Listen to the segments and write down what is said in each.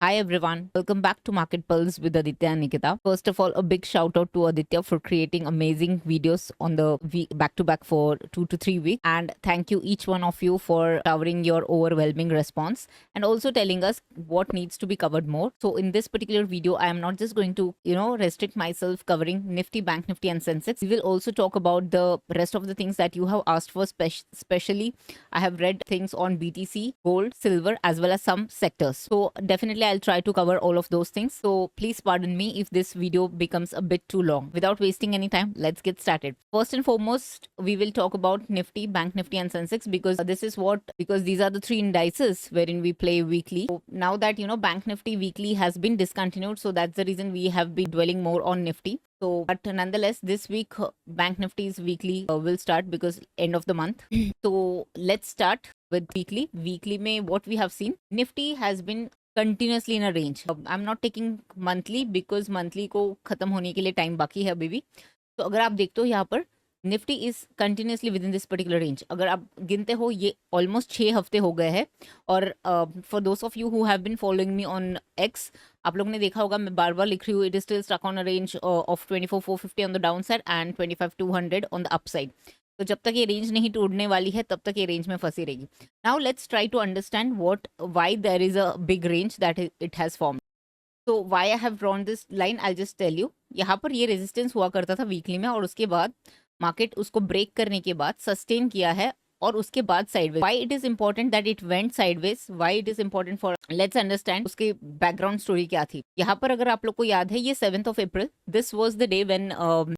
Hi everyone, welcome back to Market Pulse with Aditya and Nikita. First of all, a big shout out to Aditya for creating amazing videos on the back to back for 2 to 3 weeks. And thank you each one of you for covering your overwhelming response and also telling us what needs to be covered more. So in this particular video, I am not just going to, restrict myself covering Nifty, Bank Nifty and Sensex. We will also talk about the rest of the things that you have asked for, especially I have read things on BTC, gold, silver, as well as some sectors. So definitely I'll try to cover all of those things. So please pardon me if this video becomes a bit too long. Without wasting any time, let's get started. First and foremost, we will talk about Nifty, Bank Nifty and Sensex because these are the three indices wherein we play weekly. So now that, Bank Nifty weekly has been discontinued, so that's the reason we have been dwelling more on Nifty. So, but nonetheless, this week Bank Nifty's weekly will start because end of the month. So let's start with weekly. Weekly में what we have seen, Nifty has been continuously in a range. I'm not taking monthly because monthly को खत्म होने के लिए time बाकी है अभी भी. तो अगर आप देखते हो यहाँ पर Nifty is continuously with in this particular range. अगर आप गिनते हो ये ऑलमोस्ट 6 हफ्ते हो गए हैं. और for those of you who have been following me on X, आप लोगों ने देखा होगा मैं बार बार लिख रही हूँ it is still stuck on a range of 24,450 on the down side and 25,200 on the up side. तो जब तक ये रेंज नहीं टूटने वाली है तब तक ये रेंज में फंसी रहेगी. Now let's try to understand why there is a big range that it has form. तो why I have drawn this line I just tell you. यहाँ पर ये रेजिस्टेंस हुआ करता था वीकली में और उसके बाद मार्केट उसको ब्रेक करने के बाद सस्टेन किया है और उसके बाद sideways. Why it is important that it went sideways, why it is important for, let's understand उसके बैकग्राउंड स्टोरी क्या थी. यहाँ पर अगर आप लोग को याद है ये 7th of April, this was the day when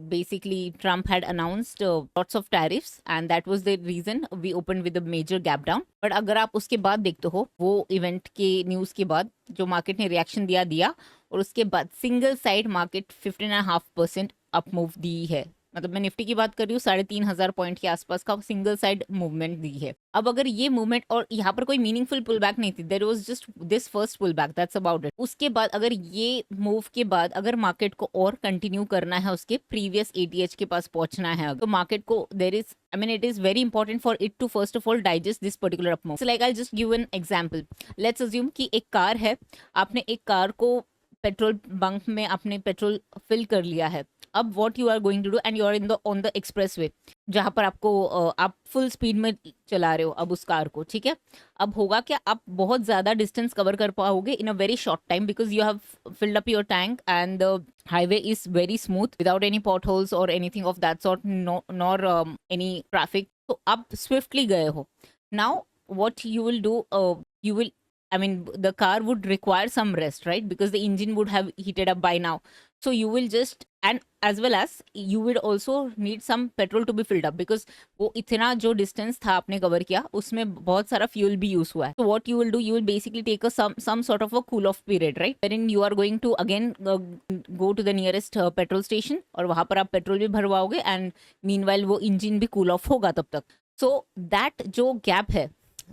basically Trump had announced lots of tariffs and that was the reason we opened with a major gap down. But अगर आप उसके बाद देखते हो वो इवेंट के न्यूज़ के बाद जो मार्केट ने रिएक्शन दिया और उसके बाद single side market 15.5% up move दी है. मतलब मैं निफ्टी की बात कर रही हूँ 3,500 पॉइंट के आसपास का सिंगल साइड मूवमेंट दी है. अब अगर ये मूवमेंट और यहाँ पर कोई मीनिंगफुल पुल बैक नहीं थी, there was just this first pull back, that's about it. उसके बाद अगर ये मूव के बाद अगर मार्केट को और कंटिन्यू करना है, उसके प्रीवियस एटीएच के पास पहुंचना है, तो मार्केट को there is it is very important for it to first of all digest this particular up move. So like I'll just give an example. Let's assume कि एक कार है, आपने एक कार को पेट्रोल बंक में आपने petrol fill कर लिया है. अब what you are going to do and you are in the on the expressway जहाँ पर आपको आप फुल स्पीड में चला रहे हो अब उस कार को, ठीक है. अब होगा क्या, आप बहुत ज़्यादा डिस्टेंस कवर कर पाओगे in a very short time because you have filled up your tank and the highway is very smooth without any pot holes और anything of that sort, nor any traffic. तो आप swiftly गए हो. Now what you will do, you will, the car would require some rest, right? Because the engine would have heated up by now. So you will just, and as well as you would also need some petrol to be filled up because वो इतना जो distance था आपने cover किया उसमें बहुत सारा fuel भी use हुआ है. So what you will do, you will basically take some sort of a cool off period, right? Wherein you are going to again go to the nearest petrol station और वहाँ पर आप petrol भी भरवाओगे and meanwhile वो engine भी cool off होगा तब तक. So that जो gap है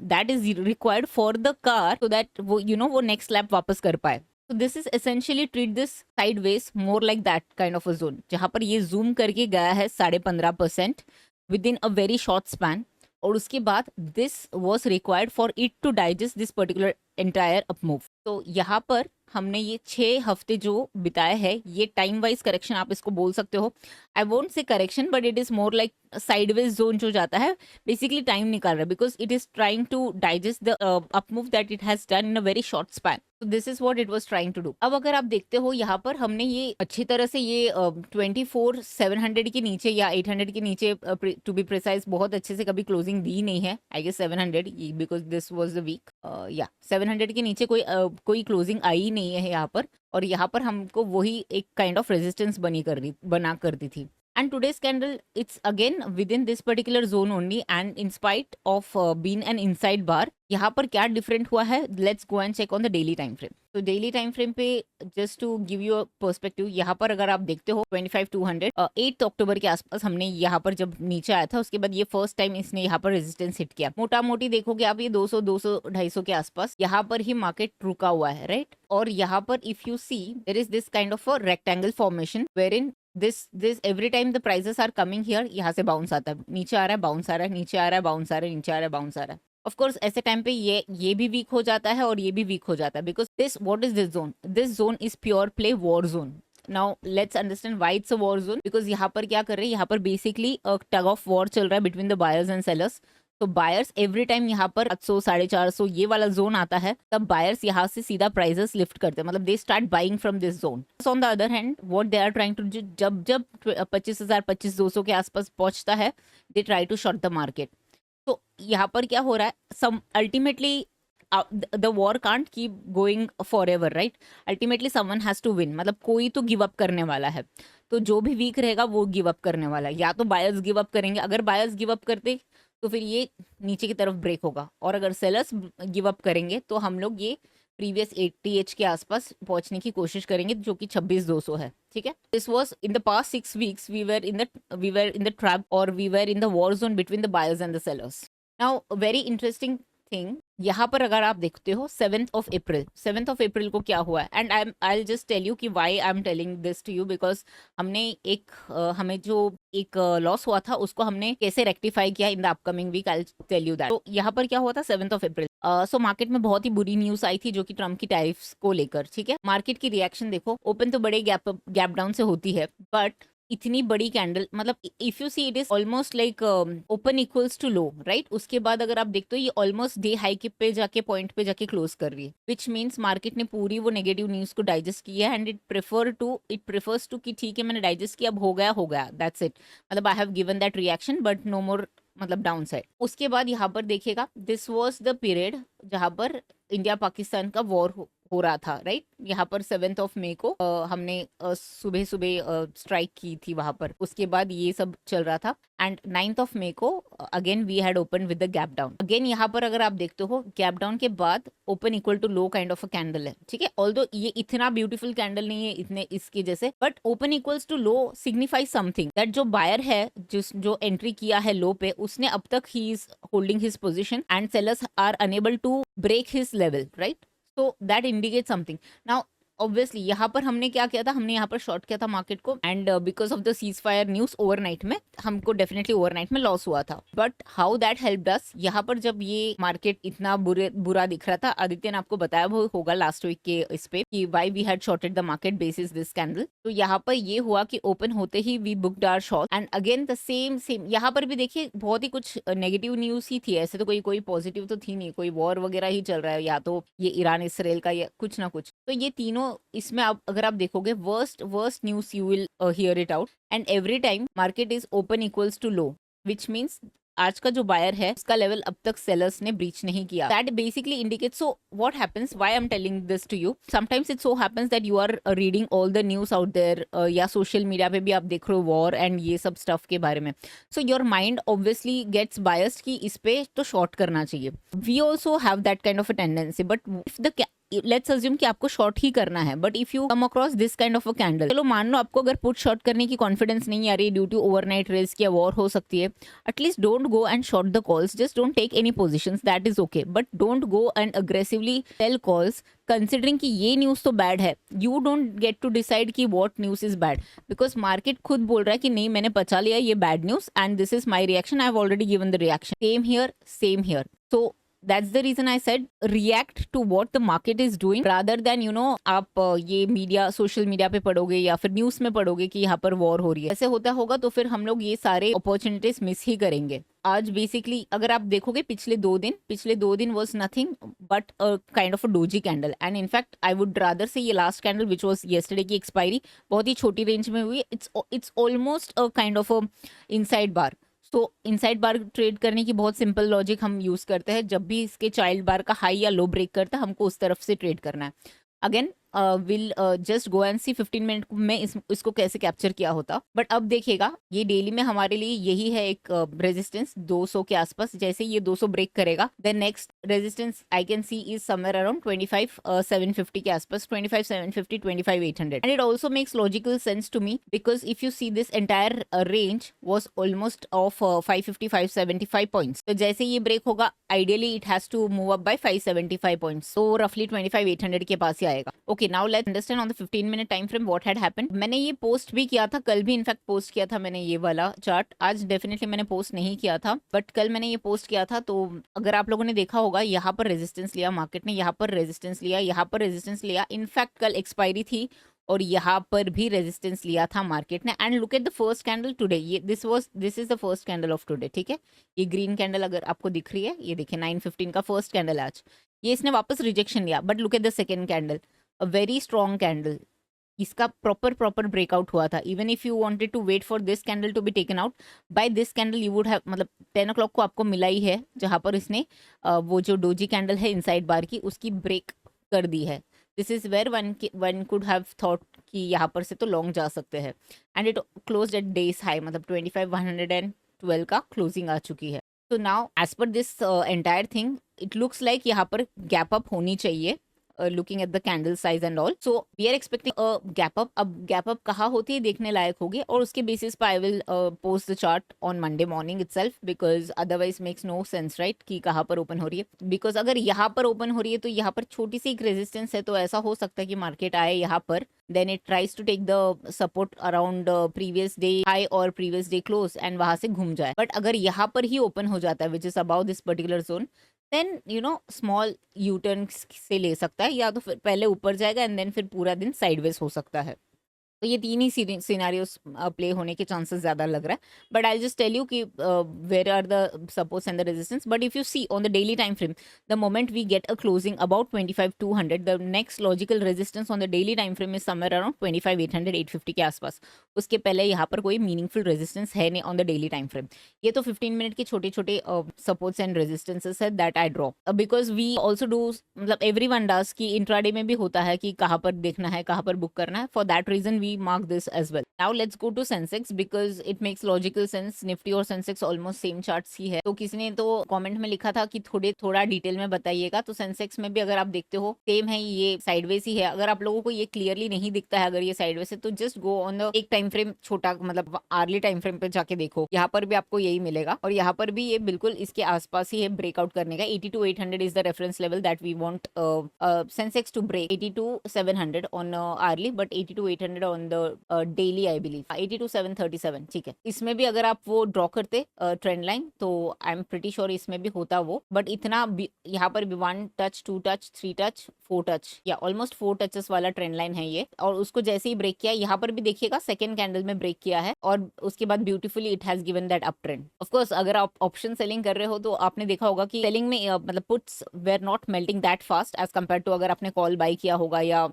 that is required for the car so that वो next lap वापस कर पाए. So this is essentially treat this sideways more like that kind of a zone जहाँ पर ये zoom करके गया है 15.5% within a very short span और उसके बाद this was required for it to digest this particular entire up move. तो यहाँ पर हमने ये 6 हफ्ते जो बिताए हैं ये टाइम वाइज करेक्शन आप इसको बोल सकते हो. I won't say correction but it is more like sideways zone जो जाता है, बेसिकली टाइम निकाल रहा है because it is trying to digest the up move that it has done in a very short span. So this is what it was trying to do. अब अगर आप देखते हो यहाँ पर हमने ये अच्छी तरह से ये 24,700 के नीचे या 800 के नीचे टू बी प्रिसाइज बहुत अच्छे से कभी क्लोजिंग दी नहीं है. I guess 700 because this was the week. या 700 के नीचे कोई क्लोजिंग आई नहीं है यहाँ पर और यहाँ पर हमको वही एक काइंड ऑफ रेजिस्टेंस बना कर दी थी. And today's candle, it's again within this particular zone only and in spite of being an inside bar. यहाँ पर क्या different हुआ है, let's go and check on the daily time frame. तो daily time frame पे just to give you a perspective, यहाँ पर अगर आप देखते हो 25,200 8 अक्टूबर के आसपास हमने यहाँ पर जब नीचे आया था उसके बाद ये फर्स्ट टाइम इसने यहाँ पर रेजिस्टेंस हिट किया. मोटा मोटी देखोगे आप ये 200 250 के आसपास यहाँ पर ही मार्केट रुका हुआ है, राइट. और यहाँ पर if you see there is this kind of a rectangle formation where this every time the prices are coming here, यहाँ से बाउंस आता है, नीचे आ रहा है, बाउंस आ रहा है, नीचे आ रहा है, बाउंस आ रहा है, नीचे आ रहा है, बाउंस आ रहा है. ऑफ कोर्स ऐसे टाइम पे ये भी वीक हो जाता है और ये भी वीक हो जाता है, because this what is this zone is pure play war zone. Now let's understand why it's a war zone, because यहाँ पर क्या कर रहे हैं, यहाँ पर बेसिकली टग ऑफ वॉर चल रहा है between the buyers and sellers. तो बायर्स एवरी टाइम यहाँ पर 800 450 ये वाला जोन आता है, तब बायर्स यहाँ से सीधा प्राइसेस लिफ्ट करते हैं, मतलब they start buying from this zone. On the other hand what they are trying to, जब जब 25,000 25,200 के आसपास पहुंचता है, they try to short the market. तो यहाँ पर क्या हो रहा है, some ultimately the war can't keep going forever, right. Ultimately someone has to win, मतलब कोई तो गिव अप करने वाला है. तो जो भी वीक रहेगा वो गिव अप करने वाला है, या तो बायर्स गिव अप करेंगे. अगर बायर्स गिव अप करते तो फिर ये नीचे की तरफ ब्रेक होगा, और अगर सेलर्स गिव अप करेंगे तो हम लोग ये प्रीवियस 80H के आसपास पहुंचने की कोशिश करेंगे, जो कि 26,200 है. ठीक है. This was in the past 6 weeks we were in the trap, और we were in the war zone between the buyers and the sellers. Now very interesting thing, यहाँ पर अगर आप देखते हो 7th of April को क्या हुआ है, and I just tell you कि why I am telling this to you, because हमने हमें जो एक लॉस हुआ था उसको हमने कैसे रेक्टिफाई किया in the upcoming week, I tell you that. तो यहाँ पर क्या हुआ था 7th of April. So market में बहुत ही बुरी न्यूज आई थी, जो कि ट्रम्प की टैरिफ्स को लेकर. ठीक है. मार्केट की रिएक्शन देखो, ओपन तो बड़े गैप डाउन से होती है, बट इतनी बड़ी कैंडल, मतलब if you see it is almost like open equals to low, right. उसके बाद अगर आप देखते हो ये ऑलमोस्ट डे हाई के पे जाके पॉइंट पे जाके क्लोज कर रही है, विच मीन्स मार्केट ने पूरी वो नेगेटिव न्यूज को डाइजेस्ट किया है, एंड इट प्रेफर्स टू कि ठीक है मैंने डाइजेस्ट किया, अब हो गया, दैट्स इट. मतलब I have given that reaction, but no more, मतलब डाउन साइड. उसके बाद यहाँ पर देखिएगा, दिस वॉज द पीरियड जहां पर इंडिया पाकिस्तान का वॉर हो रहा था, राइट. यहाँ पर 7th of May को हमने सुबह सुबह स्ट्राइक की थी वहां पर. उसके बाद ये सब चल रहा था, एंड 9th of May को again we had open with the gap down. Again यहाँ पर अगर आप देखते हो, गैप डाउन के बाद open equal to low kind of a candle है. ठीक है. ऑल्दो ये इतना ब्यूटीफुल कैंडल नहीं है इतने इसके जैसे, but open equals to low signify something that जो बायर है, जो एंट्री किया है लो पे, उसने अब तक he is holding his position, and sellers are unable to break his level, right. So that indicates something. Now obviously यहाँ पर हमने क्या किया था, हमने यहाँ पर शॉर्ट किया था मार्केट को, and because of the cease fire news overnight में हमको डेफिनेटली ओवरनाइट में लॉस हुआ था. बट हाउ दैट हेल्प्ड अस, यहाँ पर जब ये मार्केट इतना बुरा दिख रहा था, आदित्य ने आपको बताया वो होगा लास्ट वीक के इस पे कि why we had shorted the market basis this candle. तो यहाँ पर ये हुआ कि ओपन होते ही we booked our short, and again the same यहाँ पर भी देखिए बहुत ही कुछ नेगेटिव न्यूज ही थी, ऐसे तो कोई पॉजिटिव तो थी नहीं, कोई वॉर वगैरह ही चल रहा है, या तो ये ईरान इसराइल का या कुछ ना कुछ. तो ये तीनों इसमें आप अगर आप देखोगे worst news you will hear it out, and every time market is open equals to low, which means आज का जो बायर है उसका लेवल अब तक सेलर्स ने ब्रीच नहीं किया. That basically indicate. So what happens, why I am telling this to you, sometimes it so happens that you are reading all the news out there, या सोशल मीडिया पे भी आप देख रहे हो वॉर एंड ये सब स्टफ के बारे में. So your mind obviously gets biased कि इस पे तो शॉर्ट करना चाहिए. We also have that kind of a tendency, but if the let's assume कि आपको शॉर्ट ही करना है, but if you come across this kind of a candle, चलो मान लो आपको अगर पुट शॉर्ट करने की कॉन्फिडेंस नहीं आ रही ड्यू टू ओवरनाइट रिस्क या वॉर हो सकती है, at least don't go and short the calls, just don't take any positions, that is okay, but don't go and aggressively sell calls considering कि ये न्यूज तो बैड है. You don't get to decide कि what news is bad, because market खुद बोल रहा है कि नहीं मैंने पचा लिया ये bad news, and this is my reaction, I have already given the reaction. Same here. So that's the reason I said react to what the market is doing rather than आप ये मीडिया सोशल मीडिया पे पढ़ोगे या फिर news में पढ़ोगे कि यहाँ पर वॉर हो रही है. ऐसे होता होगा तो फिर हम लोग ये सारे अपॉर्चुनिटीज मिस ही करेंगे. आज बेसिकली अगर आप देखोगे पिछले दो दिन was nothing but kind of a doji candle, and in fact I would rather से ये last candle which was yesterday की एक्सपायरी बहुत ही छोटी रेंज में हुई. It's almost a kind of a inside bar. So inside bar trade करने की बहुत सिंपल लॉजिक हम यूज करते हैं, जब भी इसके चाइल्ड बार का हाई या लो ब्रेक करता है हमको उस तरफ से ट्रेड करना है. Again will just go and see 15 minute में इसको कैसे कैप्चर किया होता. बट अब देखिएगा ये डेली में हमारे लिए यही है एक रेजिस्टेंस 200 के आसपास. जैसे ये 200 ब्रेक करेगा then next resistance I can see is somewhere around 25,750 के आसपास, 25,750 25,800. And it also makes logical sense to me because if you see this entire range was almost of 550-575 points. तो जैसे ये ब्रेक होगा ideally it has to move up by 575 points, so roughly 25,800 के पास ही आएगा. Okay, now let's understand on the 15 minute time frame what had happened. मैंने ये पोस्ट भी किया था, कल भी इनफैक्ट पोस्ट किया था मैंने ये वाला चार्ट। आज डेफिनेटली मैंने पोस्ट नहीं किया था, बट कल मैंने ये पोस्ट किया था। तो अगर आप लोगों ने देखा होगा, यहाँ पर रेजिस्टेंस लिया मार्केट ने, यहाँ पर रेजिस्टेंस लिया, यहाँ पर रेजिस्टेंस लिया। इनफैक्ट कल एक्सपायरी थी और यहाँ पर भी रेजिस्टेंस लिया था मार्केट ने। And look at the first candle today, ये this is the first candle of today, ठीक है। ये ग्रीन कैंडल अगर आपको दिख रही है, ये देखिए 9:15 का फर्स्ट कैंडल आज, ये इसने वापस रिजेक्शन लिया। But look at the second candle, a very strong candle, इसका प्रॉपर ब्रेकआउट हुआ था। Even if you wanted to wait for this candle to be taken out, by this candle you would have, मतलब 10 o'clock को आपको मिला ही है, जहां पर इसने वो जो डोजी कैंडल है इनसाइड बार की, उसकी ब्रेक कर दी है। This is where one could have thought कि यहाँ पर से तो लॉन्ग जा सकते हैं। And it closed at day's high, मतलब 25,112 का क्लोजिंग आ चुकी है। तो now as per this entire thing, it looks like यहाँ पर गैप अप होनी चाहिए, looking at the candle size and all. So we are expecting a gap up. अब गैप अप कहाँ होती है देखने लायक होगी, और उसके बेसिस पर I will post the chart on Monday morning itself, because otherwise makes no sense right कि कहाँ पर ओपन हो रही है। बिकॉज अगर यहाँ पर ओपन हो रही है तो यहाँ पर छोटी सी एक रेजिस्टेंस है, तो ऐसा हो सकता है कि मार्केट आए यहाँ पर, then it tries to take the support around previous day high और प्रीवियस डे क्लोज, एंड वहां से घूम जाए। बट अगर यहाँ पर ही ओपन हो जाता है which is about this particular zone, then you know small U turn से ले सकता है, या तो फिर पहले ऊपर जाएगा एंड देन फिर पूरा दिन साइडवेज हो सकता है। तो ये तीन ही सिनेरियोस प्ले होने के चांसेस ज्यादा लग रहा है। But I just tell you कि where are the supports and the resistance. But if you see on the daily time frame, the moment we get a closing about 25,200, the next logical resistance on the daily time frame is somewhere around 25,800 850 के आसपास। उसके पहले यहाँ पर कोई meaningful resistance है नहीं on the daily time frame. ये तो 15 मिनट के छोटे छोटे सपोर्ट्स एंड रेजिस्टेंसेस है that I draw, because we also do, मतलब एवरी वन डज कि इंट्राडे में भी होता है कि कहाँ पर देखना है, कहाँ पर बुक करना है। For that reason we mark this as well. Now let's go to Sensex because it makes logical sense. Nifty और Sensex almost same charts ही है। तो किसी ने तो कमेंट में लिखा था कि थोड़ा डिटेल में बताइएगा। तो Sensex में भी अगर आप देखते हो सेम है, ये साइडवेज ही है। अगर आप लोगों को ये क्लियरली नहीं दिखता है अगर ये साइडवेज है, तो जस्ट गो ऑन द एक टाइम फ्रेम, छोटा मतलब आर्ली टाइम फ्रेम पे जाके देखो, यहाँ पर भी आपको यही मिलेगा। और यहाँ पर भी ये बिल्कुल इसके आसपास ही है ब्रेकआउट करने का। 82,800 is the reference level that we want Sensex to break. 82,700 on hourly, but 82,800 on the daily I believe. 82,737 ठीक है। इसमें भी अगर आप वो ड्रॉ करते ट्रेंड लाइन, तो आई एम प्रिटी श्योर इसमें भी होता वो। बट इतना यहाँ पर भी 1 टच 2 टच 3 टच 4 टच या ऑलमोस्ट 4 टचेस वाला ट्रेंड लाइन है ये। और उसको जैसे ही ब्रेक किया, यहाँ पर भी देखिएगा सेकेंड कैंडल में ब्रेक किया है, और उसके बाद beautifully it has given that up trend. Of course अगर आप ऑप्शन सेलिंग कर रहे हो तो आपने देखा होगा कि सेलिंग में मतलब puts were not melting that fast as compare to अगर आपने कॉल बाई किया होगा, या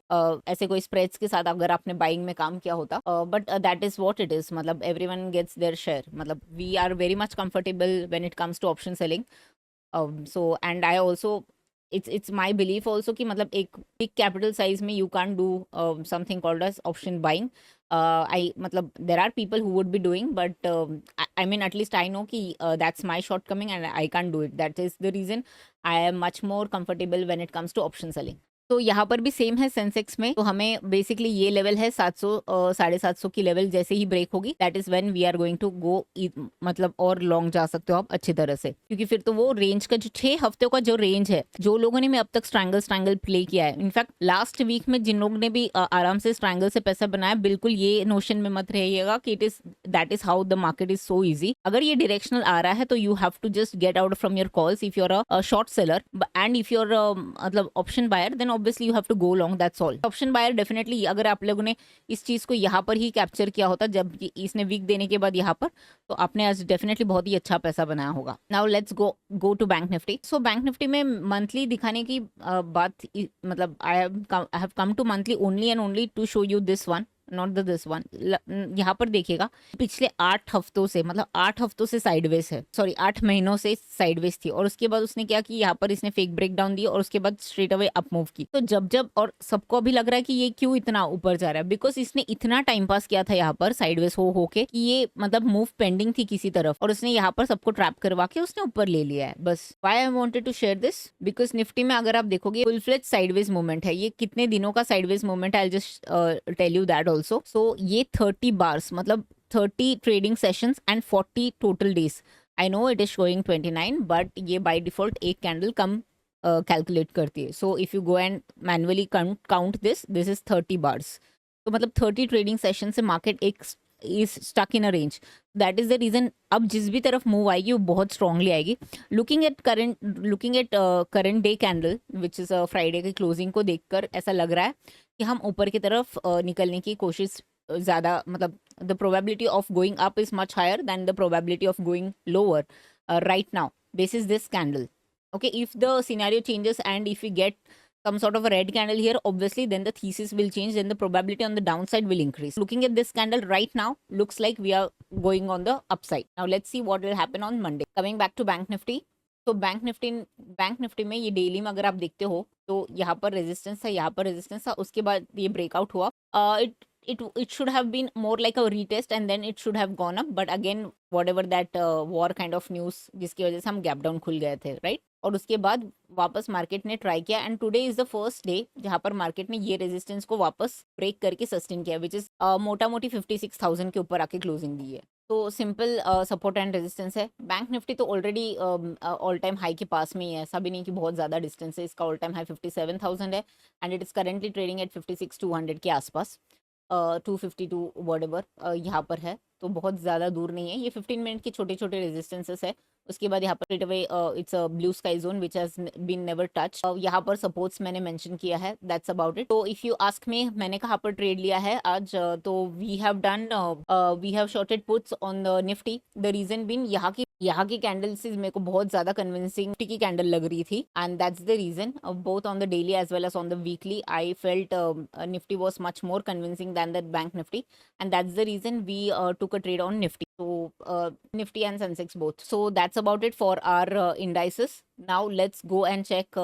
ऐसे कोई स्प्रेड्स के साथ अगर आपने बाइंग में काम किया होता। But that is what it is, मतलब एवरीवन गेट्स देयर शेयर। मतलब we are very much comfortable when it comes to option selling. So and I also it's my belief also कि मतलब एक big capital size में you can't do something called as option buying. I मतलब there are people who would be doing, but I mean at least I know कि that's my shortcoming and I can't do it. That is the reason I am much more comfortable when it comes to option selling. तो यहाँ पर भी same है Sensex में। तो हमें basically ये लेवल है 700 750 की लेवल जैसे ही ब्रेक होगी, that is when we are going to go, मतलब और लॉन्ग जा सकते हो आप अच्छी तरह से, क्योंकि फिर तो वो रेंज का जो 6 हफ्तों का जो रेंज है, जो लोगों ने अब तक स्ट्रैंगल प्ले किया है, इनफैक्ट लास्ट वीक में जिन लोगों ने भी आराम से स्ट्रैंगल से पैसा बनाया, बिल्कुल ये नोशन में मत रहिएगा कि that is how the market is so easy. अगर ये डायरेक्शनल आ रहा है तो you have to just get out from your calls if you are a short seller, and if you are मतलब option buyer, then obviously you have to go long, that's all. Option buyer definitely, अगर आप लोगों ने इस चीज को यहाँ पर ही कैप्चर किया होता जब इसने वीक देने के बाद यहाँ पर, तो आपने आज डेफिनेटली बहुत ही अच्छा पैसा बनाया होगा। Now let's go to bank Nifty. So bank Nifty में मंथली दिखाने की बात, मतलब I have come to monthly only and only to show you this one, not this one. यहाँ पर देखिएगा पिछले 8 हफ्तों से, मतलब 8 हफ्तों से साइडवेज है, सॉरी 8 महीनों से साइडवेज थी। और उसके बाद उसने क्या कि यहाँ पर इसने फेक ब्रेक डाउन दी और उसके बाद स्ट्रेट अवे अप मूव की। तो जब और सबको अभी लग रहा है कि ये क्यों इतना ऊपर जा रहा है, बिकॉज इसने इतना टाइम पास किया था यहाँ पर साइडवेज हो के कि ये मतलब मूव पेंडिंग थी किसी तरफ, और उसने यहाँ पर सबको ट्रैप करवा के उसने ऊपर ले लिया है बस। Why I wanted to share this, because Nifty में अगर आप देखोगे फुल फ्लेज साइडवेज मूवमेंट है। ये कितने दिनों का साइडवेज मूवमेंट है, I just tell you that also. So ये 30 बार्स, मतलब 30 trading sessions and 40 total days. I know it is showing 29, but ये बाय डिफॉल्ट एक कैंडल कम कैलकुलेट करती है. So if you go and manually count this is 30 bars. तो मतलब 30 trading session से मार्केट एक is stuck in a range. That is the reason अब जिस भी तरफ मूव आएगी वो बहुत स्ट्रांगली आएगी. Looking at current day candle which is Friday की क्लोजिंग को देखकर ऐसा लग रहा है कि हम ऊपर की तरफ निकलने की कोशिश ज़्यादा, मतलब the probability of going up is much higher than the probability of going lower right now basis this candle. Okay, if the scenario changes and if we get some sort of a red candle here, obviously then the thesis will change, then the probability on the downside will increase. Looking at this candle right now looks like we are going on the upside. Now let's see what will happen on Monday. Coming back to bank nifty, तो bank Nifty में ये daily में अगर आप देखते हो तो यहाँ पर रेजिस्टेंस था, यहाँ पर रेजिस्टेंस था, उसके बाद ये ब्रेकआउट हुआ. It should have been more like a retest and then it should have gone up, but again whatever that war kind of news जिसकी वजह से हम गैप डाउन खुल गए थे, राइट. और उसके बाद वापस मार्केट ने ट्राई किया and today is the first day जहाँ पर मार्केट ने ये रेजिस्टेंस को वापस ब्रेक करके सस्टेन किया, विच इज मोटा मोटी 56,000 के ऊपर आके क्लोजिंग दी है. तो सिंपल सपोर्ट एंड रेजिस्टेंस है. बैंक निफ्टी तो ऑलरेडी ऑल टाइम हाई के पास में ही है, ऐसा भी नहीं कि बहुत ज़्यादा डिस्टेंस है. इसका ऑल टाइम हाई 57,000 है and it is currently trading at 56,200 के आसपास. 252 वॉट यहाँ पर है, तो बहुत ज़्यादा दूर नहीं है. ये 15 मिनट के छोटे छोटे रेजिस्टेंसेस है. उसके बाद यहाँ पर straight away it's a blue sky zone which has been never touch. यहाँ पर सपोर्ट्स मैंने मेंशन किया है, दैट्स अबाउट इट. तो इफ यू आस्क मी, मैंने कहाँ पर ट्रेड लिया है आज, तो we have shorted puts on the Nifty. The reason been यहाँ की कैंडल्स मेरे को बहुत ज्यादा कन्विंसिंग की कैंडल लग रही थी and that's the reason both on the daily as well as on the weekly I felt Nifty was much more convincing than that bank Nifty and that's the reason we took a trade on Nifty. So Nifty and Sensex both. So that's about it for our indices. Now let's go and check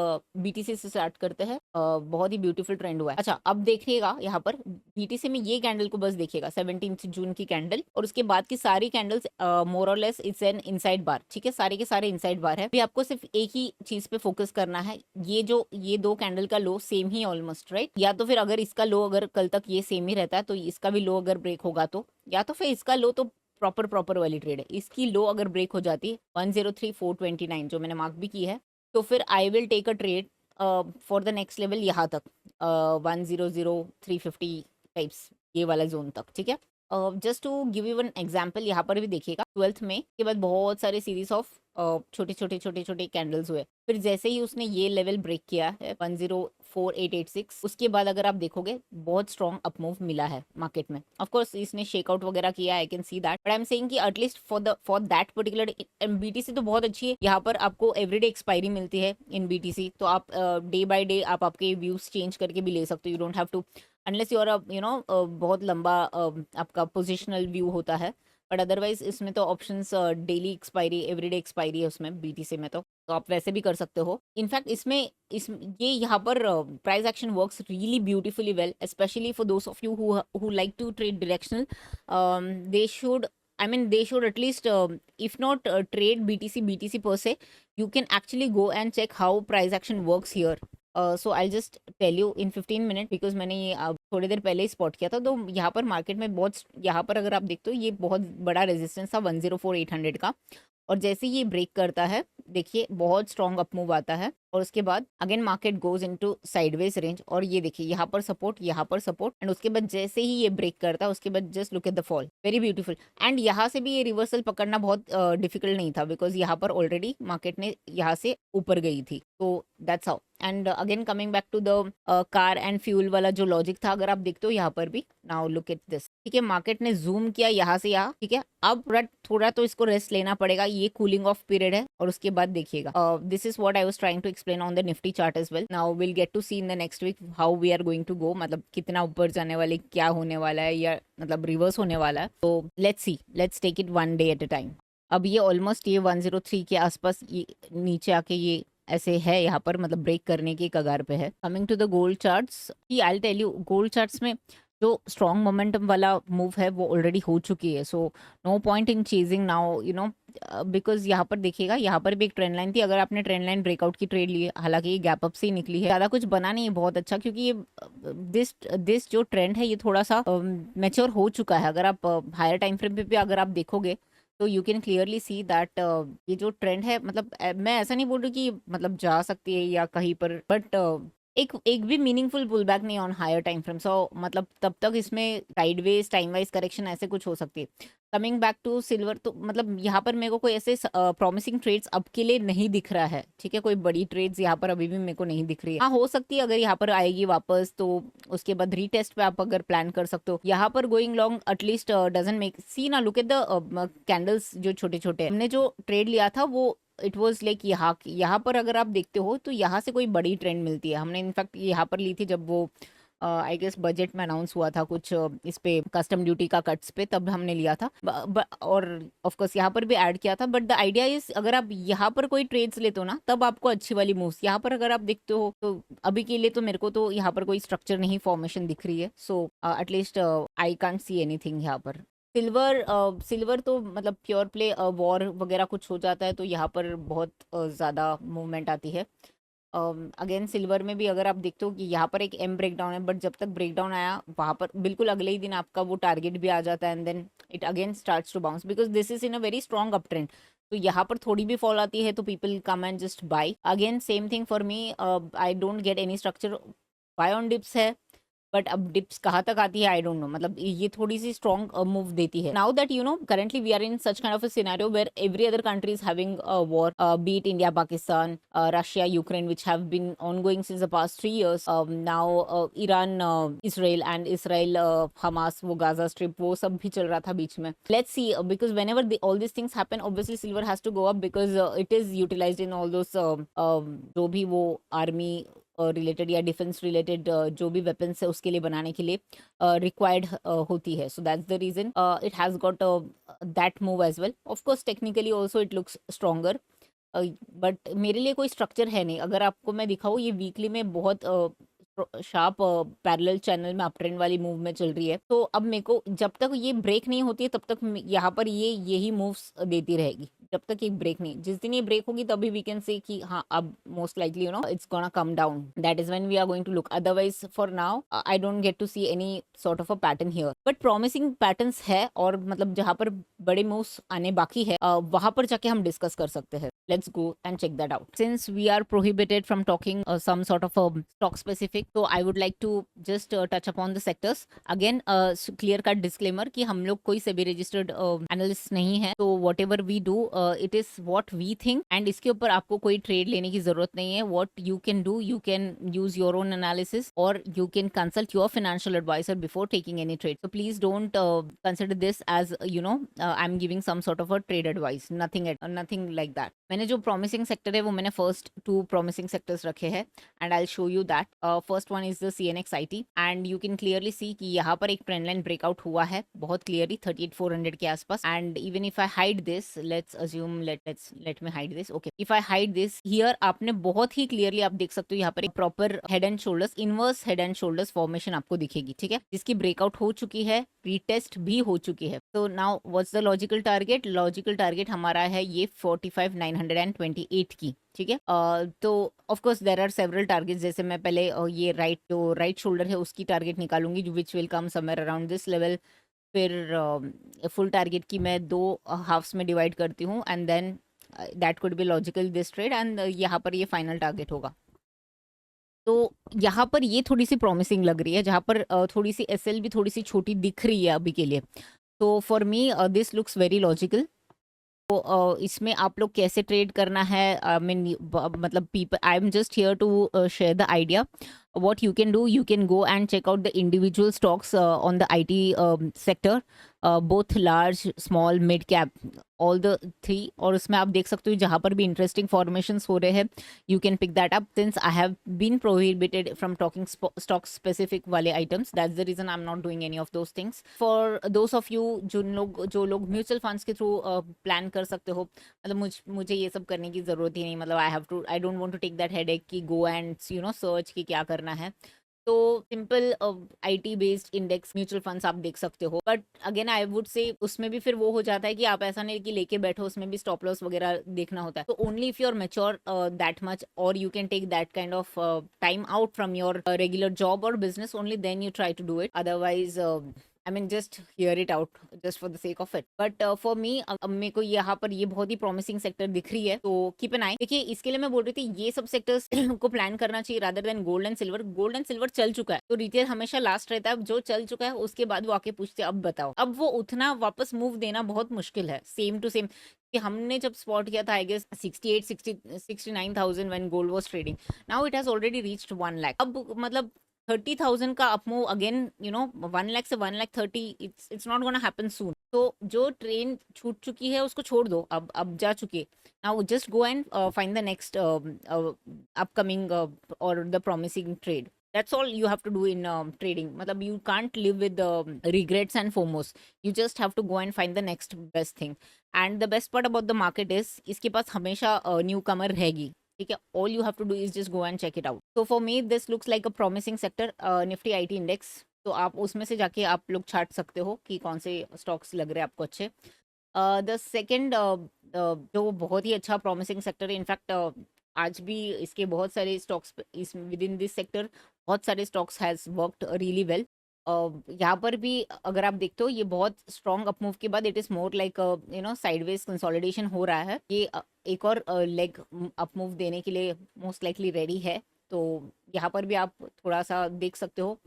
BTC से start करते हैं. बहुत ही beautiful trend हुआ है. अच्छा, अब देखिएगा यहाँ पर BTC में ये कैंडल को बस देखिएगा 17 जून की कैंडल, और उसके बाद की सारी कैंडल्स मोर और लेस इट्स एन इनसाइड बार. ठीक है, सारे के सारे इनसाइड बार है. अभी आपको सिर्फ एक ही चीज पे फोकस करना है, ये दो कैंडल का लो सेम ही ऑलमोस्ट, राइट. या तो फिर अगर इसका लो अगर कल तक ये सेम ही रहता है तो इसका भी लो अगर ब्रेक होगा तो, या तो फिर इसका लो तो प्रॉपर वाली ट्रेड है. इसकी लो अगर ब्रेक हो जाती है 103,429 जो मैंने मार्क भी की है, तो फिर I will take a trade for the next level यहाँ तक 100,350 टाइप्स, ये वाला जोन तक. ठीक है, just to give you one example, यहाँ पर भी देखिएगा 12th में के बाद बहुत सारे सीरीज ऑफ छोटे छोटे कैंडल्स हुए. फिर जैसे ही उसने ये लेवल ब्रेक किया है 104,886, उसके बाद अगर आप देखोगे बहुत स्ट्रॉन्ग अप मूव मिला है मार्केट में. ऑफ कोर्स इसने शेकआउट वगैरह किया, I can see that, but I am saying कि at least for that particular BTC तो बहुत अच्छी है. यहाँ पर आपको एवरीडे एक्सपायरी मिलती है इन बीटीसी, तो आप डे बाय डे आप आपके व्यूज चेंज करके भी ले सकते हो. You don't have to unless your बहुत लंबा आपका पोजिशनल व्यू होता है, बट अदरवाइज इसमें तो options daily expiry everyday expiry है उसमें बीटीसी में, तो आप वैसे भी कर सकते हो. इनफैक्ट ये यहाँ पर price action works really beautifully well, specially for those of you who like to trade directional. they should at least if not trade BTC per se, you can actually go and check how price action works here. So I'll just tell you in 15 minutes because मैंने ये थोड़ी देर पहले ही spot किया था. तो यहाँ पर market में यहाँ पर अगर आप देखते हो ये बहुत बड़ा रेजिस्टेंस था 104,800 का, और जैसे ये ब्रेक करता है देखिए बहुत स्ट्रॉन्ग अप मूव आता है, और उसके बाद again market goes into sideways range, और ये देखिए यहाँ पर सपोर्ट एंड उसके बाद जैसे ही ये ब्रेक करता है उसके बाद just look at the fall, very beautiful. And यहाँ से भी ये रिवर्सल पकड़ना बहुत डिफिकल्ट नहीं था बिकॉज यहाँ पर ऑलरेडी मार्केट ने यहाँ से ऊपर गई थी. तो that's how. And again coming back to the car and fuel वाला जो लॉजिक था, अगर आप देखते हो यहाँ पर भी, नाउ लुक एट दिस. ठीक है, मार्केट ने जूम किया यहाँ से यहाँ. ठीक है, अब थोड़ा तो इसको रेस्ट लेना पड़ेगा, ये कूलिंग ऑफ पीरियड है, और उसके बाद देखिएगा. This is what I was trying to explain on the Nifty chart as well. Now will get to see in the next week how we are going to go, मतलब कितना ऊपर जाने वाले, क्या होने वाला है, या मतलब रिवर्स होने वाला है. तो let's take it one day at a time. अब ये ऑलमोस्ट ये 103 के आसपास ये नीचे आके ये ऐसे है यहाँ पर, मतलब ब्रेक करने की कगार पे है. Coming to the gold charts, I tell you gold charts में जो स्ट्रॉन्ग मोमेंटम वाला मूव है वो ऑलरेडी हो चुकी है. So no point in chasing now, you know, because यहाँ पर देखिएगा यहाँ पर भी एक ट्रेंड लाइन थी. अगर आपने ट्रेंड लाइन ब्रेकआउट की ट्रेड ली है, हालांकि ये गैप अप से ही निकली है, ज़्यादा कुछ बना नहीं है बहुत अच्छा, क्योंकि ये दिस जो ट्रेंड है ये थोड़ा सा मैच्योर हो चुका है. अगर आप हायर टाइम फ्रेम पे भी अगर आप देखोगे तो you can clearly see that ये जो ट्रेंड है, मतलब मैं ऐसा नहीं बोल रही कि मतलब जा सकती है या कहीं पर, बट एक एक भी मीनिंगफुल पुल बैक नहीं ऑन हायर टाइम फ्रेम। सो मतलब तब तक इसमें साइडवेज टाइम वाइज करेक्शन ऐसे कुछ हो सकती है। कमिंग बैक टू सिल्वर, तो मतलब यहाँ पर मेरे को कोई ऐसे प्रॉमिसिंग ट्रेड्स अब के लिए नहीं दिख रहा है, ठीक है, कोई बड़ी ट्रेड्स यहाँ पर अभी भी मेरे को नहीं दिख रही है। हाँ, हो सकती है अगर यहाँ पर आएगी वापस तो उसके बाद रीटेस्ट पे आप अगर प्लान कर सकते हो। यहाँ पर going long at least doesn't make सी ना, लुक एट द कैंडल्स जो छोटे छोटे हमने जो ट्रेड लिया था वो इट वॉज लाइक यहाँ पर अगर आप देखते हो तो यहाँ से कोई बड़ी ट्रेंड मिलती है। हमने इनफैक्ट यहाँ पर ली थी जब वो आई गेस बजट में अनाउंस हुआ था कुछ इस पे कस्टम ड्यूटी का कट्स पे, तब हमने लिया था। और ऑफ कोर्स यहाँ पर भी ऐड किया था। बट द आइडिया इज अगर आप यहाँ पर कोई ट्रेड्स लेते हो ना तब आपको अच्छी वाली मूव्स, यहाँ पर अगर आप देखते हो तो अभी के लिए तो मेरे को तो यहाँ पर कोई स्ट्रक्चर नहीं फॉर्मेशन दिख रही है। So at least I can't see anything यहाँ पर। सिल्वर तो मतलब प्योर प्ले वॉर वगैरह कुछ हो जाता है तो यहाँ पर बहुत ज़्यादा मूवमेंट आती है। अगेन सिल्वर में भी अगर आप देखते हो कि यहाँ पर एक एम ब्रेकडाउन है, बट जब तक ब्रेकडाउन आया वहाँ पर बिल्कुल अगले ही दिन आपका वो टारगेट भी आ जाता है and then it again starts to bounce because this is in a very strong up trend. तो यहाँ पर थोड़ी भी फॉल आती है तो people come and just buy. Again same thing for me, I don't get any structure. Buy on dips है but अब डिप्स कहाँ तक आती है आई डोंट नो, मतलब ये थोड़ी सी स्ट्रॉन्ग मूव देती है। Now that you know currently we are in such kind of a scenario where every other country is having a war, be it India, Pakistan, Russia, Ukraine, which have been ongoing since the past 3 years. Now Iran, Israel and Israel, Hamas, वो Gaza strip वो सब भी चल रहा था बीच में। Let's see, because whenever all these things happen, obviously silver has to go up because it is utilized in all those जो भी वो आर्मी रिलेटेड या डिफेंस रिलेटेड जो भी वेपन्स है उसके लिए बनाने के लिए रिक्वायर्ड होती है। So that's the reason it has got that move as well. Of course technically also it looks stronger, but मेरे लिए कोई स्ट्रक्चर है नहीं। अगर आपको मैं दिखाऊँ ये वीकली में बहुत शार्प पैरेलल चैनल में अपट्रेंड वाली मूव में चल रही है। तो अब मेरे को जब तक ये ब्रेक नहीं होती है तब तक यहाँ पर ये यही मूव्स देती रहेगी जब तक एक ब्रेक नहीं। जिस दिन ये ब्रेक होगी तभी वी कैन से कि हाँ अब most likely you know it's gonna come down, that is when we are going to look. Otherwise for now I don't get to see any sort of a pattern here, but promising patterns है और मतलब जहाँ पर बड़े moves आने बाकी है वहां पर जाके हम डिस्कस कर सकते हैं। Let's go and check that out. Since we are prohibited from talking some sort of a stock specific, so I would like to just touch upon the sectors. Again, clear cut disclaimer कि हम लोग कोई SEBI registered analyst नहीं है, तो whatever we do, it is what we think, and इसके ऊपर आपको कोई trade लेने की जरूरत नहीं है। What you can do, you can use your own analysis or you can consult your financial advisor before taking any trade. So please don't consider this as you know I'm giving some sort of a trade advice. Nothing like that. मैंने जो promising sector है वो मैंने first 2 promising sectors रखे हैं and I show you that. First one is the CNXIT and you can clearly see कि यहाँ पर एक ट्रेंड लाइन ब्रेकआउट हुआ है बहुत क्लियरली 38,400 के आसपास। And even if I hide this, let's assume let me hide this, okay, if I hide this here आपने बहुत ही क्लियरली आप देख सकते हो यहाँ पर एक proper head and shoulders, inverse head and shoulders formation आपको दिखेगी, ठीक है, जिसकी ब्रेकआउट हो चुकी है, रीटेस्ट भी हो चुकी है। तो now what's the logical target? Logical target हमारा है ये 45,928 की, ठीक है। तो of course there are several targets, जैसे मैं पहले ये राइट शोल्डर है उसकी टारगेट निकालूंगी which will come somewhere around this level. फिर फुल टारगेट की मैं 2 हाफ्स में डिवाइड करती हूँ and then that could be logical this trade and यहाँ पर ये फाइनल टारगेट होगा। तो यहाँ पर ये थोड़ी सी प्रॉमिसिंग लग रही है, जहाँ पर थोड़ी सी SL भी थोड़ी सी छोटी दिख रही है अभी के लिए। तो for me this looks very logical. तो इसमें आप लोग कैसे ट्रेड करना है, आई मीन मतलब people, I am just here to share the idea. What you can do, you can go and check out the individual stocks on the IT sector, both large, small, mid cap, all the 3, और उसमें आप देख सकते हो जहाँ पर भी interesting formations हो रहे हैं you can pick that up. Since I have been prohibited from talking stock specific वाले items, that's the reason I am not doing any of those things. For those of you जो लोग mutual funds के through plan कर सकते हो, मतलब मुझे ये सब करने की जरूरत ही नहीं, मतलब I don't want to take that headache कि go and you know search कि क्या करना है। तो simple IT based index mutual funds आप देख सकते हो, बट अगेन आई वुड से उसमें भी फिर वो हो जाता है कि आप ऐसा नहीं कि लेके बैठो, उसमें भी स्टॉप लॉस वगैरह देखना होता है। तो only if you are mature that much और you can take that kind of time out from your regular job और business, only then you try to do it. Otherwise I mean just hear it out just for the sake of it, but for me मेरे को यहाँ पर ये बहुत ही promising sector दिख रही है, तो कीप एन आई। देखिए इसके लिए मैं बोल रही थी ये सब सेक्टर्स को प्लान करना चाहिए rather than gold and silver. Gold and silver चल चुका है, तो रिटेल हमेशा लास्ट रहता है, जो चल चुका है उसके बाद वो आके पूछते हैं अब बताओ। अब वो उतना वापस मूव देना बहुत मुश्किल है, सेम टू सेम कि हमने जब स्पॉट किया था I guess 69,000 when gold was trading, now it has already reached 1 lakh. अब मतलब 30,000 का अप मूव अगेन, 1 लाख से 1,30,000, इट्स नॉट गोना हैपन सून। तो जो ट्रेन छूट चुकी है उसको छोड़ दो, अब जा चुकी है। Now just go and find the next upcoming और the promising trade. That's all you have to do in trading. मतलब you can't live with regrets and FOMOs. You just have to go and find the next best thing. And the best part about the market is इसके पास हमेशा newcomer रहेगी, ठीक है। All you have to do is just go and check it out. तो for me this looks like a promising sector, Nifty IT index. तो आप उसमें से जाके आप लोग छाट सकते हो कि कौन से स्टॉक्स लग रहे हैं आपको अच्छे। द सेकेंड जो बहुत ही अच्छा प्रॉमिसिंग सेक्टर है, इनफैक्ट आज भी इसके बहुत सारे स्टॉक्स इस विद इन दिस सेक्टर बहुत सारे stocks has worked really well. यहाँ पर भी अगर आप देखते हो ये बहुत स्ट्रॉन्ग अपमूव के बाद it is more like sideways consolidation हो रहा है। ये एक और लेग अपमूव देने के लिए मोस्ट लाइकली रेडी है। तो यहाँ पर भी आप थोड़ा सा देख सकते हो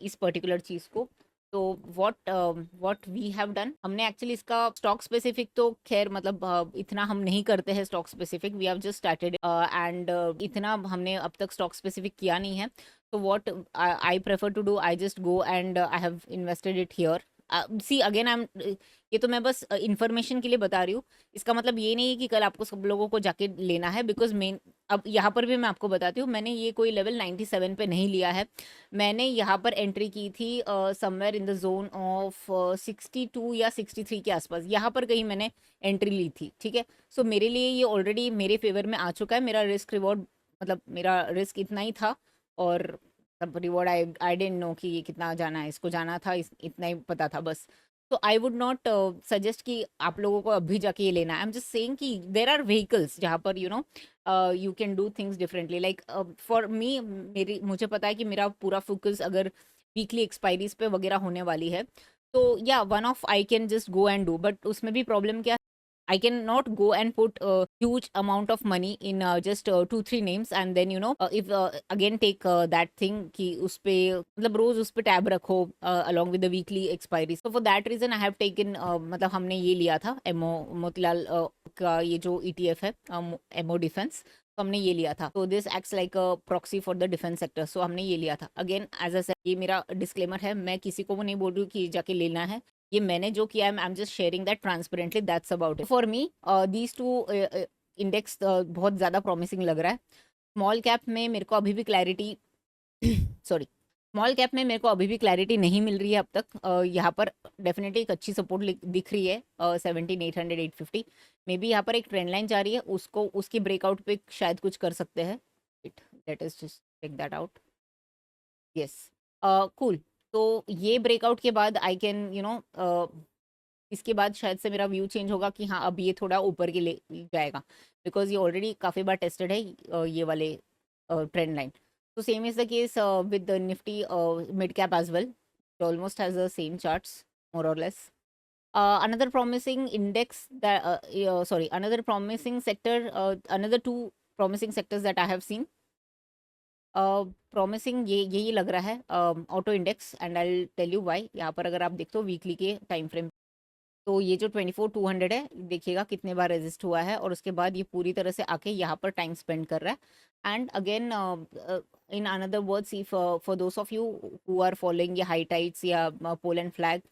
इस पर्टिकुलर चीज़ को। तो व्हाट वी हैव डन, हमने एक्चुअली इसका स्टॉक स्पेसिफिक तो खैर मतलब इतना हम नहीं करते हैं stock specific, we have just started and इतना हमने अब तक स्टॉक स्पेसिफिक किया नहीं है। तो what I prefer to do, I just go and I have invested it here. See again I am, ये तो मैं बस इंफॉर्मेशन के लिए बता रही हूँ, इसका मतलब ये नहीं है कि कल आपको सब लोगों को जाके लेना है, बिकॉज मेन अब यहाँ पर भी मैं आपको बताती हूँ, मैंने ये कोई लेवल 97 पे नहीं लिया है। मैंने यहाँ पर एंट्री की थी somewhere in the zone of 62 या 63 के आसपास, यहाँ पर कहीं मैंने एंट्री ली थी, ठीक है। सो मेरे लिए ये ऑलरेडी मेरे फेवर में आ चुका है। मेरा रिस्क रिवॉर्ड मतलब मेरा रिस्क इतना ही था, और तब रिवॉर्ड आई डेंट नो कि ये कितना जाना है, इसको जाना था, इतना ही पता था बस। तो आई वुड नॉट सजेस्ट कि आप लोगों को अभी जाके ये लेना है। आई एम जस्ट सेइंग कि देर आर व्हीकल्स जहाँ पर you can do things differently. Like for me, मेरी मुझे पता है कि मेरा पूरा फोकस अगर वीकली एक्सपायरीज पे वगैरह होने वाली है, तो या one of I can just go and do, but उसमें भी प्रॉब्लम क्या, I cannot go and put a huge amount of money in just 2-3 names and then if again take that thing कि उस पे मतलब रोज उस पे टैब रखो along with the weekly expiry. So for that reason I have taken मतलब हमने ये लिया था एमओ मोतीलाल का ये जो ETF है एमओ डिफेंस, तो हमने ये लिया था। तो this acts like a proxy for the defence sector, so हमने ये लिया था। अगेन एज अ ये मेरा डिस्क्लेमर है, मैं किसी को वो नहीं बोल रही हूँ कि जाके लेना है, ये मैंने जो किया है आई am just sharing that transparently, that's about it. For me these two index बहुत ज़्यादा प्रॉमिसिंग लग रहा है। स्मॉल कैप में मेरे को अभी भी क्लैरिटी सॉरी, स्मॉल कैप में मेरे को अभी भी क्लैरिटी नहीं मिल रही है अब तक। यहाँ पर डेफिनेटली एक अच्छी सपोर्ट दिख रही है 17,800 850 मे बी। यहाँ पर एक ट्रेंड लाइन जा रही है, उसको उसकी ब्रेकआउट पे शायद कुछ कर सकते हैं। It let us just check that out. Yes, cool. तो ये ब्रेकआउट के बाद आई कैन इसके बाद शायद से मेरा व्यू चेंज होगा कि हाँ अब ये थोड़ा ऊपर के ले जाएगा, बिकॉज ये ऑलरेडी काफ़ी बार टेस्टेड है ये वाले trend line. So same is the case with the Nifty mid cap as well. It almost has the same charts more or less. Another promising index that sorry, another promising sector, another two promising sectors that I have seen. Promising ये यही लग रहा है auto index, and I tell you why. यहाँ पर अगर आप देखते हो वीकली के टाइम फ्रेम, तो ये जो 24,200 है, देखिएगा कितने बार रेजिस्ट हुआ है, और उसके बाद ये पूरी तरह से आके यहाँ पर टाइम स्पेंड कर रहा है। And again in another words, if for those of you who are following ये हाई टाइड्स या pole and flag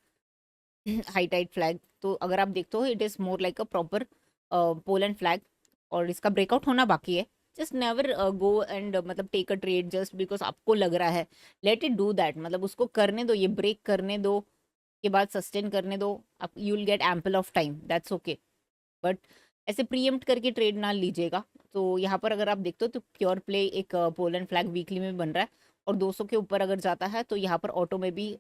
high tide flag, तो अगर आप देखते हो it is more like a proper pole and flag, और इसका ब्रेकआउट होना बाकी है। जस्ट नेवर गो एंड मतलब take a trade just because आपको लग रहा है, लेट इट डू दैट, मतलब उसको करने दो, ये ब्रेक करने दो, के बाद सस्टेन करने दो, आप you will get ample of time, that's okay. But ऐसे प्रीएम्प्ट करके ट्रेड ना लीजिएगा। तो यहाँ पर अगर आप देखते हो तो प्योर प्ले एक पोल एंड फ्लैग वीकली में बन रहा है, और 200 के ऊपर अगर जाता है तो यहाँ पर ऑटो में भी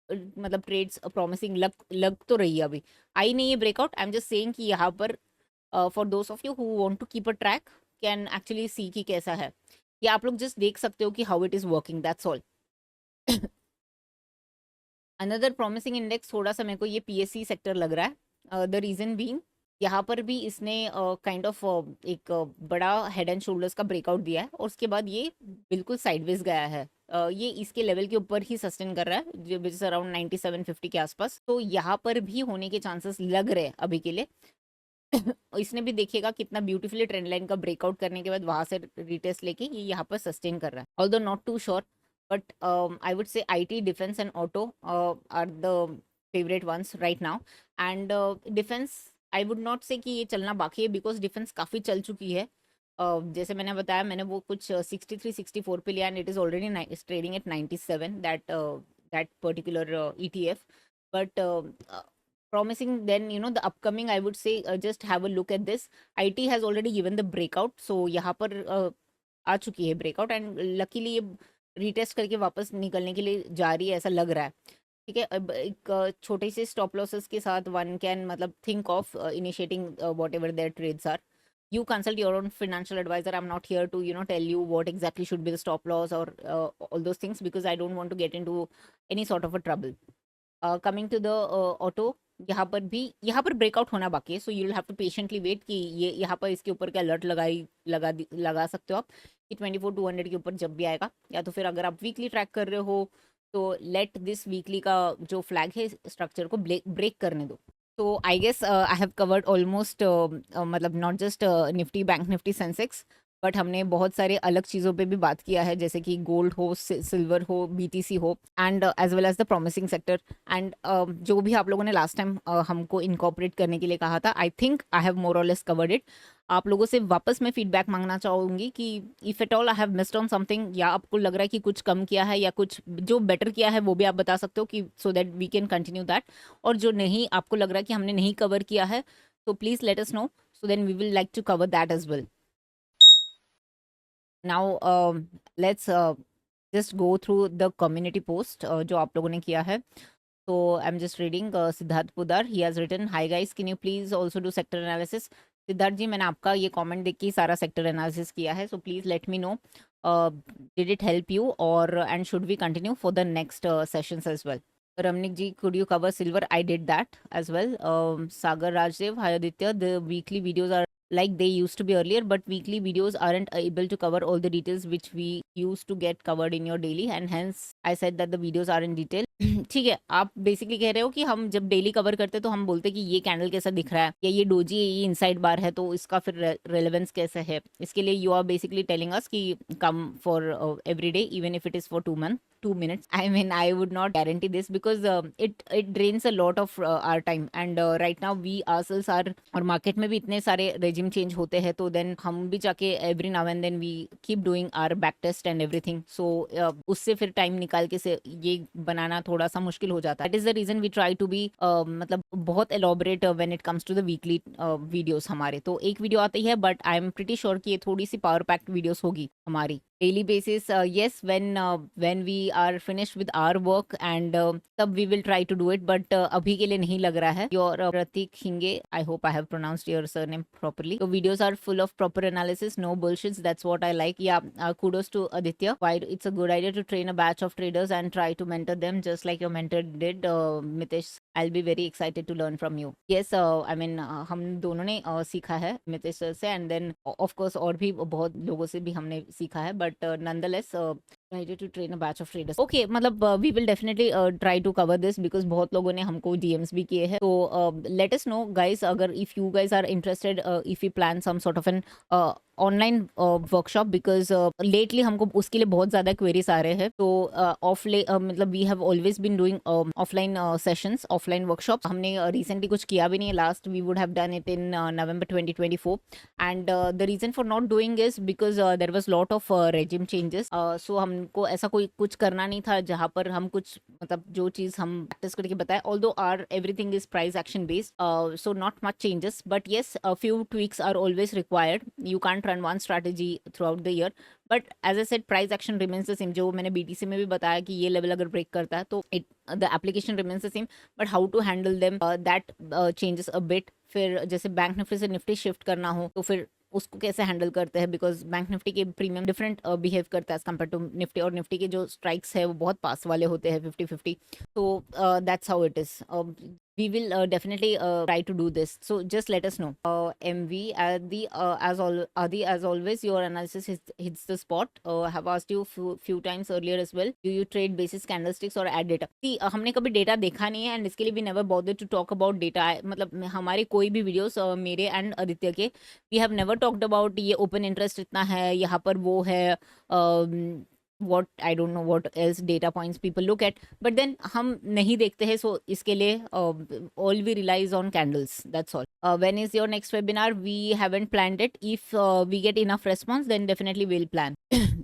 मतलब ट्रेड्स प्रॉमिसिंग लग तो रही है। अभी आई नहीं है breakout, I am just saying कि यहाँ पर for those of you who want to keep a track can actually see कि कैसा है, या आप लोग जस्ट देख सकते हो कि how it is working, that's all. Another promising index थोड़ा सा मेरे को ये पीएससी सेक्टर लग रहा है। द रीजन बीइंग, यहाँ पर भी इसने काइंड ऑफ एक बड़ा हेड एंड शोल्डर्स का ब्रेकआउट दिया है और उसके बाद ये बिल्कुल साइडवेज गया है। ये इसके लेवल के ऊपर ही सस्टेन कर रहा है, जो विच इज अराउंड 9750 के आसपास। तो यहाँ पर भी होने के चांसेस लग रहे हैं अभी के लिए। इसने भी देखिएगा कितना ब्यूटीफुली ट्रेंड लाइन का ब्रेकआउट करने के बाद वहां से रिटेस्ट लेके ये यहाँ पर सस्टेन कर रहा है। Although not too sure, but I would say IT, defence and auto are the favourite ones right now. And defence, I would not say कि ये चलना बाकी है, बिकॉज डिफेंस काफ़ी चल चुकी है। जैसे मैंने बताया, मैंने वो कुछ 63-64 पे लिया and it is already trading at 97, that particular ETF। But promising, then the upcoming, I would say, just have a look at this. IT has already given the breakout, so यहाँ पर आ चुकी है ब्रेकआउट एंड लकीली ये retest करके वापस निकलने के लिए जा रही है, ऐसा लग रहा है। ठीक है, अब एक छोटे से स्टॉप लॉसेस के साथ वन कैन मतलब think of initiating whatever their trades are. You consult your own financial advisor. I'm not here to tell you what exactly should be the stop loss or all those things, because I don't want to get into any sort of a trouble. Coming to the auto, यहाँ पर breakout होना बाकी है, so you will have to patiently wait कि ये यहाँ पर इसके ऊपर क्या अलर्ट लगा सकते हो आप कि 24,200 के ऊपर जब भी आएगा, या तो फिर अगर आप वीकली ट्रैक कर रहे हो तो लेट दिस वीकली का जो फ्लैग है स्ट्रक्चर को ब्रेक करने दो. तो I guess I have covered almost, मतलब not just Nifty, bank Nifty, Sensex, but हमने बहुत सारे अलग चीज़ों पे भी बात किया है, जैसे कि गोल्ड हो, सिल्वर हो, बीटीसी हो, and as well as the promising sector. And जो भी आप लोगों ने लास्ट टाइम हमको इनकॉर्पोरेट करने के लिए कहा था, I think I have more और लेस कवर्ड इट. आप लोगों से वापस मैं फीडबैक मांगना चाहूँगी कि if at all I have missed on something, या आपको लग रहा है कि कुछ कम किया है या कुछ जो बेटर किया है, वो भी आप बता सकते हो कि so that we can continue that. और जो नहीं आपको लग रहा है कि हमने नहीं कवर किया है, तो please let us know, so then we will like to cover that as well. Now let's just go through the community post जो आप लोगों ने किया है. So I'm just reading. Siddharth Pudar, he has written, "Hi guys, can you please also do sector analysis?" Siddharth जी, मैंने आपका ये comment देख के सारा सेक्टर एनालिसिस किया है, so please let me know did it help you और and should we continue for the next sessions as well. Ramnik ji, could you cover silver? I did that as well. Sagar Rajdev, hi Aditya. The weekly videos are like they used to be earlier, but weekly videos aren't able to cover all the details which we used to get covered in your daily, and hence I said that the videos are in detail. ठीक है, आप basically कह रहे हो कि हम जब daily cover करते तो हम बोलते कि ये कैंडल कैसा दिख रहा है, या ये डोजी, ये इनसाइड बार है, तो इसका फिर रेलेवेंस कैसे है. इसके लिए you are basically telling us कि come for every day, even if it is for 2 minutes. I mean, I would not guarantee this because it drains a lot of our time, and right now we ourselves are, और market में भी इतने सारे regime change होते हैं, तो then हम भी जाके every now and then we keep doing our back test and everything. So उससे फिर टाइम निकाल के से ये बनाना थोड़ा सा मुश्किल हो जाता है. That is the reason we try to be मतलब बहुत elaborate when it comes to the weekly videos हमारे. तो एक वीडियो आती है, but I am pretty sure कि ये थोड़ी सी पावर पैक्ड वीडियोस होगी हमारी daily basis. Yes, when we are finished with our work, and तब we will try to do it, but अभी के लिए नहीं लग रहा है. Your Pratik Hinge, I hope I have pronounced your surname properly. So videos are full of proper analysis, no bullshits. That's what I like. Yeah, kudos to Aditya. Why it's a good idea to train a batch of traders and try to mentor them, just like your mentor did. Mitesh, I'll be very excited to learn from you. Yes, I mean हम दोनों ने सीखा है Mitesh sir से, and then of course और भी बहुत लोगों से भी हमने सीखा है, but nonetheless decided to train a batch of traders. Okay, मतलब we will definitely try to cover this because बहुत लोगों ने हमको DMs भी किए हैं. तो let us know guys, अगर if you guys are interested, if we plan some sort of an online workshop, because lately हमको उसके लिए बहुत ज़्यादा क्वेरीज आ रहे हैं. तो मतलब we have always been doing offline sessions, offline workshop. हमने रिसेंटली कुछ किया भी नहीं है. Last we would have done it in November 2024, and the reason for not doing is because there was lot of regime changes. So हमको ऐसा कोई कुछ करना नहीं था जहाँ पर हम कुछ मतलब जो चीज़ हम प्रैक्टिस करके बताए. Although are everything is price action based, so not much changes, but yes a few tweaks are always required. You can't run one strategy throughout the year, but as I said, price action remains the same. जो मैंने BTC में भी बताया कि ये level अगर break करता है तो the application remains the same, but how to handle them, that changes a bit. फिर जैसे बैंक निफ्टी से निफ्टी शिफ्ट करना हो तो फिर उसको कैसे हैंडल करते हैं, बिकॉज बैंक निफ्टी के प्रीमियम डिफरेंट बिहेव करता है एज कम्पेयर टू निफ्टी, और निफ्टी के जो स्ट्राइक्स है वो बहुत पास वाले होते हैं 50-50. तो that's how it is. We will definitely try to do this. So just let us know. MV, Adi, as always, your analysis hits the spot. I have asked you few times earlier as well. Do you trade basis candlesticks or add data? See, हमने कभी data देखा नहीं है, and इसके लिए भी never bothered to talk about data. मतलब हमारे कोई भी वीडियोस मेरे एंड आदित्य के, we have never talked about ये ओपन इंटरेस्ट इतना है, यहाँ पर वो है, what I don't know what else data points people look at, but then हम नहीं देखते हैं, so इसके लिए all we relies on candles, that's all. When is your next webinar? We haven't planned it. If we get enough response, then definitely we'll plan.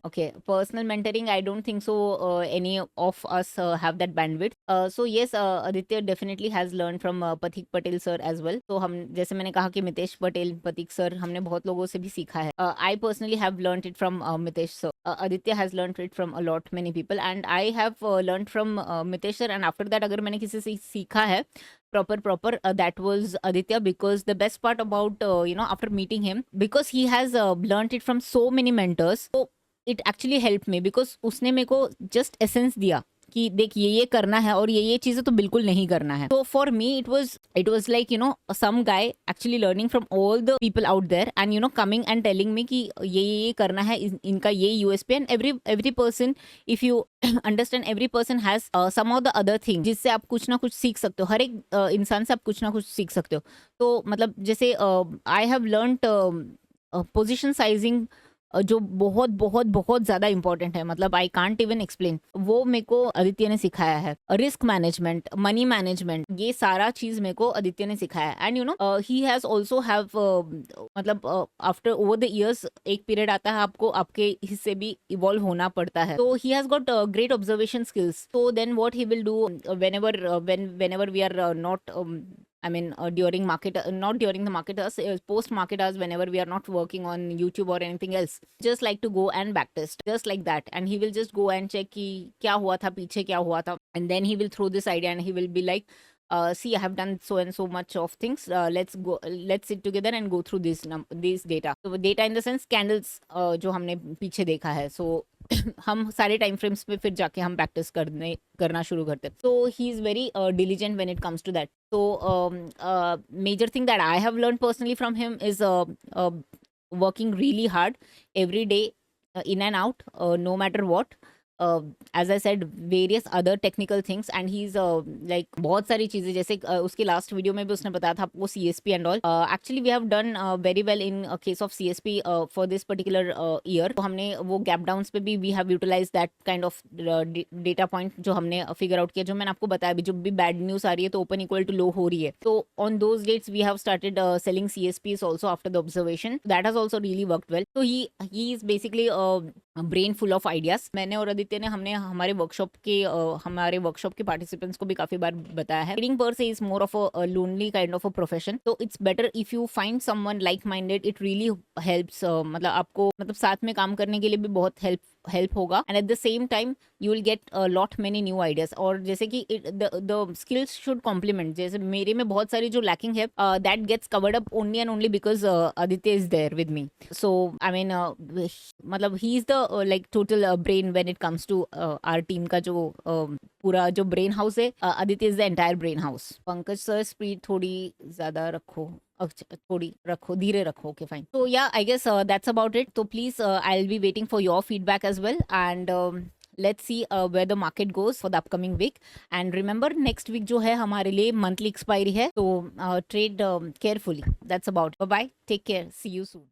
Okay, personal mentoring, I don't think so any of us have that bandwidth. So yes, Aditya definitely has learned from Pathik Patel sir as well. So हम, जैसे मैंने कहा कि मितेश पटेल, पथिक sir, हमने बहुत लोगों से भी सीखा है. I personally have learned it from Mitesh sir. Aditya has learned it from a lot many people, and I have learned from Mitesh sir, and after that अगर मैंने किसी से सीखा है proper, that was Aditya, because the best part about after meeting him, because he has learned it from so many mentors, so it actually helped me, because उसने मेरे को just essence दिया कि देख ये करना है और ये चीजें तो बिल्कुल नहीं करना है. तो for me it was like some guy actually learning from all the people out there, and coming and telling me कि ये करना है, इनका ये USP, and every person, if you understand, every person has some of the other thing जिससे आप कुछ ना कुछ सीख सकते हो. हर एक इंसान से आप कुछ ना कुछ सीख सकते हो. तो मतलब जैसे I have learned position sizing, जो बहुत बहुत बहुत ज्यादा इंपॉर्टेंट है, मतलब आई कांट इवन एक्सप्लेन, वो मेरे को आदित्य ने सिखाया है. रिस्क मैनेजमेंट, मनी मैनेजमेंट, ये सारा चीज मेरे को आदित्य ने सिखाया है. And he has also have मतलब आफ्टर ओवर द इयर्स एक पीरियड आता है आपको आपके हिस्से भी इवॉल्व होना पड़ता है. तो he has got great observation skills. So then what he will do whenever we are not during market, not during the market hours, post market hours, whenever we are not working on YouTube or anything else, just like to go and backtest, just like that, and he will just go and check कि क्या हुआ था पीछे, क्या हुआ था, and then he will throw this idea and he will be like, see, I have done so and so much of things, let's sit together and go through these data. So data in the sense candles, जो हमने पीछे देखा है, so हम सारे time frames पे फिर जाके हम प्रैक्टिस करना शुरू करते हैं. So he is very diligent when it comes to that. So major thing that I have learned personally from him is working really hard every day, in and out, no matter what. As I said, various other technical things, and he's like बहुत सारी चीजें, जैसे उसके last video में भी उसने बताया था आपको CSP and all. Actually we have done very well in case of CSP for this particular year. तो हमने वो गैप डाउन्स पे भी we have utilize that kind of data point जो हमने फिगर आउट किया, जो मैंने आपको बताया भी, जो भी बैड न्यूज आ रही है तो ओपन इक्वल टू लो हो रही है, तो on those dates we have started selling CSPs also after the observation. That has also really worked well. तो he is basically brain full of ideas. मैंने और आदित्य ने हमने हमारे वर्कशॉप के पार्टिसिपेंट्स को भी काफी बार बताया है, reading per se is more of a lonely kind of a profession. तो it's better if you find someone like minded, it really helps. मतलब आपको मतलब साथ में काम करने के लिए भी बहुत हेल्प होगा, and at the same time you will get lot many new ideas. और जैसे कि द स्किल्स शुड कॉम्प्लीमेंट. जैसे मेरे में बहुत सारी जो लैकिंग है, that gets covered up only and only because Aditya is there with me. So I mean मतलब he is the like total brain when it comes to our team का जो पूरा जो ब्रेन हाउस है. Aditya is the entire brain house. Pankaj sir, speed थोड़ी ज्यादा रखो, थोड़ी रखो, धीरे रखो. Okay fine. तो या I guess that's about it. तो please I will be waiting for your feedback as well, and let's see where the market goes for the upcoming week. And remember, next week जो है हमारे लिए monthly expiry है, तो trade carefully. That's about. Bye bye, take care, see you soon.